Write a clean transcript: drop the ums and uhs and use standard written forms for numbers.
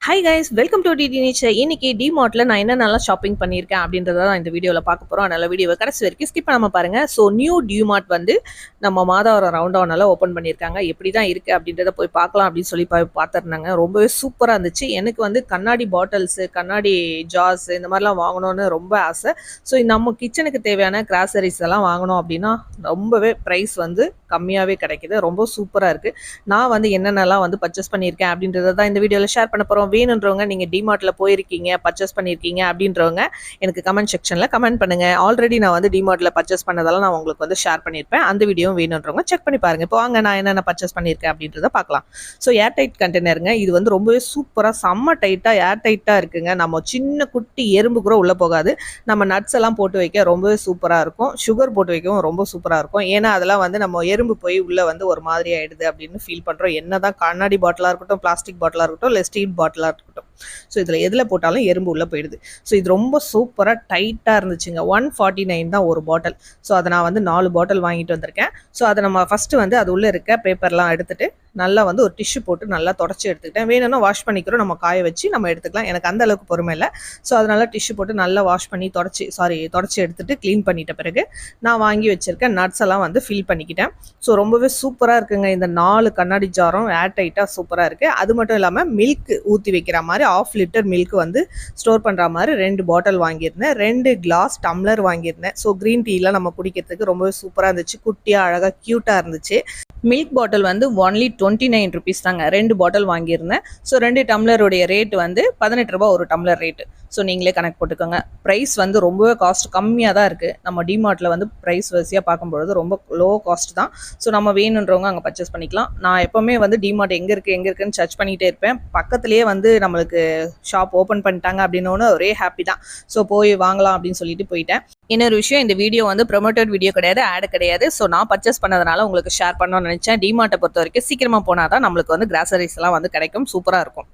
Hi guys, welcome to DD nature. இன்னைக்கு டிமார்ட்ல நான் என்னென்னலாம் ஷாப்பிங் பண்ணியிருக்கேன் அப்படின்றத நான் இந்த வீடியோவில் பார்க்க போகிறோம். அதனால வீடியோவை கடைசி வரைக்கும் ஸ்கிப் பண்ணாமல் பாருங்கள். ஸோ நியூ டிமார்ட் வந்து நம்ம மாதவரம் ரவுண்டவுனால ஓப்பன் பண்ணியிருக்காங்க. எப்படி தான் இருக்குது அப்படின்றத போய் பார்க்கலாம் அப்படின்னு சொல்லி பார்த்துருந்தாங்க. ரொம்பவே சூப்பராக இருந்துச்சு. எனக்கு வந்து கண்ணாடி பாட்டில்ஸு, கண்ணாடி ஜார்ஸ் இந்த மாதிரிலாம் வாங்கணும்னு ரொம்ப ஆசை. ஸோ நம்ம கிச்சனுக்கு தேவையான கிராசரிஸ் எல்லாம் வாங்கணும் அப்படின்னா ரொம்பவே ப்ரைஸ் வந்து கம்மியாகவே கிடைக்கிது. ரொம்ப சூப்பராக இருக்குது. நான் வந்து என்னென்னலாம் வந்து பர்ச்சேஸ் பண்ணியிருக்கேன் அப்படின்றத தான் இந்த வீடியோவில் ஷேர் பண்ண போகிறோம். வேணுன்றவங்க நீங்கள் டிமார்ட்டில் போயிருக்கீங்க, பர்ச்சேஸ் பண்ணியிருக்கீங்க அப்படின்றவங்க எனக்கு கமெண்ட் செக்ஷனில் கமெண்ட் பண்ணுங்கள். ஆல்ரெடி நான் வந்து டிமார்ட்டில் பர்ச்சேஸ் பண்ணதெல்லாம் நான் உங்களுக்கு வந்து ஷேர் பண்ணியிருப்பேன். அந்த வீடியோவும் வேணுன்றவங்க செக் பண்ணி பாருங்கள். இப்போ வாங்க நான் என்னென்ன பர்ச்சேஸ் பண்ணியிருக்கேன் அப்படின்றத பார்க்கலாம். ஸோ ஏர் டைட் கண்டெய்னருங்க. இது வந்து ரொம்பவே சூப்பராக செம்ம டைட்டாக ஏர் டைட்டாக இருக்குங்க. நம்ம சின்ன குட்டி எறும்பு கூட உள்ளே போகாது. நம்ம நட்ஸ் எல்லாம் போட்டு வைக்க ரொம்பவே சூப்பராக இருக்கும். சுகர் போட்டு வைக்கவும் ரொம்ப சூப்பராக இருக்கும். ஏன்னா அதெல்லாம் வந்து நம்ம எறும்பு போய் உள்ளே வந்து ஒரு மாதிரி ஆகிடுது அப்படின்னு ஃபீல் பண்ணுறோம். என்ன தான் கண்ணாடி பாட்டிலாக இருக்கட்டும், பிளாஸ்டிக் பாட்டிலாக இருக்கட்டும், இல்லை ஸ்டீல் பாட்டிலாக இருக்கட்டும். ஸோ இதில் எதில் போட்டாலும் எறும்பு உள்ளே போயிடுது. ஸோ இது ரொம்ப சூப்பராக டைட்டாக இருந்துச்சுங்க. 149 தான் ஒரு பாட்டில். ஸோ அதை நான் வந்து 4 பாட்டில் வாங்கிட்டு வந்திருக்கேன். ஸோ அதை நம்ம ஃபஸ்ட்டு வந்து அது உள்ளே இருக்க பேப்பர்லாம் எடுத்துகிட்டு நல்லா வந்து ஒரு டிஷ்யூ போட்டு நல்லா தொடச்சி எடுத்துக்கிட்டேன். வேணும்னா வாஷ் பண்ணிக்கிறோம், நம்ம காய வச்சு நம்ம எடுத்துக்கலாம். எனக்கு அந்த அளவுக்கு பொறுமை இல்லை. ஸோ அதனால டிஷ்யூ போட்டு நல்லா வாஷ் பண்ணி தொடச்சி எடுத்துகிட்டு க்ளீன் பண்ணிட்ட பிறகு நான் வாங்கி வச்சுருக்கேன் நட்ஸ் எல்லாம் வந்து ஃபில் பண்ணிக்கிட்டேன். ஸோ ரொம்பவே சூப்பராக இருக்குங்க. இந்த 4 கண்ணாடி ஜாரும் ஏர் டைட்டாக சூப்பராக இருக்குது. அது மட்டும் இல்லாமல் மில்க் ஊற்றி வைக்கிற மாதிரி 1/2 லிட்டர் மில்க் வந்து ஸ்டோர் பண்ணுற மாதிரி 2 பாட்டில் வாங்கியிருந்தேன். 2 கிளாஸ் டம்ளர் வாங்கியிருந்தேன். ஸோ க்ரீன் டீலாம் நம்ம குடிக்கிறதுக்கு ரொம்பவே சூப்பராக இருந்துச்சு. குட்டியாக அழகாக க்யூட்டாக இருந்துச்சு. மில்க் பாட்டில் வந்து ஒன்லி 29 ருபீஸ் தாங்க. 2 பாட்டில் வாங்கியிருந்தேன். ஸோ 2 டம்ளருடைய ரேட் வந்து 18 ரூபா ஒரு டம்ளர் ரேட்டு. ஸோ நீங்களே கணக்கு போட்டுக்கோங்க. ப்ரைஸ் வந்து ரொம்பவே காஸ்ட் கம்மியாக தான் இருக்குது. நம்ம டிமார்ட்டில் வந்து ப்ரைஸ் வரிசையாக பார்க்கும்பொழுது ரொம்ப லோ காஸ்ட் தான். ஸோ நம்ம வேணுன்றவங்க அங்கே பர்ச்சேஸ் பண்ணிக்கலாம். நான் எப்போவுமே வந்து டிமார்ட் எங்கே இருக்குன்னு சர்ச் பண்ணிகிட்டே இருப்பேன். பக்கத்துலேயே வந்து நம்மளுக்கு ஷாப் ஓப்பன் பண்ணிட்டாங்க அப்படின்னோன்னு ஒரே ஹாப்பி தான். ஸோ போய் வாங்கலாம் அப்படின்னு சொல்லிட்டு போயிட்டேன். இன்னொரு விஷயம், இந்த வீடியோ வந்து ப்ரொமோட்டட் வீடியோ கிடையாது, ஆட் கிடையாது. ஸோ நான் பர்ச்சேஸ் பண்ணதுனால உங்களுக்கு ஷேர் பண்ணணும்னு நினச்சேன். டிமார்ட்டை பொறுத்த வரைக்கும் சீக்கிரமாக போனால் தான் நம்மளுக்கு வந்து கிராசரிஸ் எல்லாம் வந்து கிடைக்கும். சூப்பராக இருக்கும்.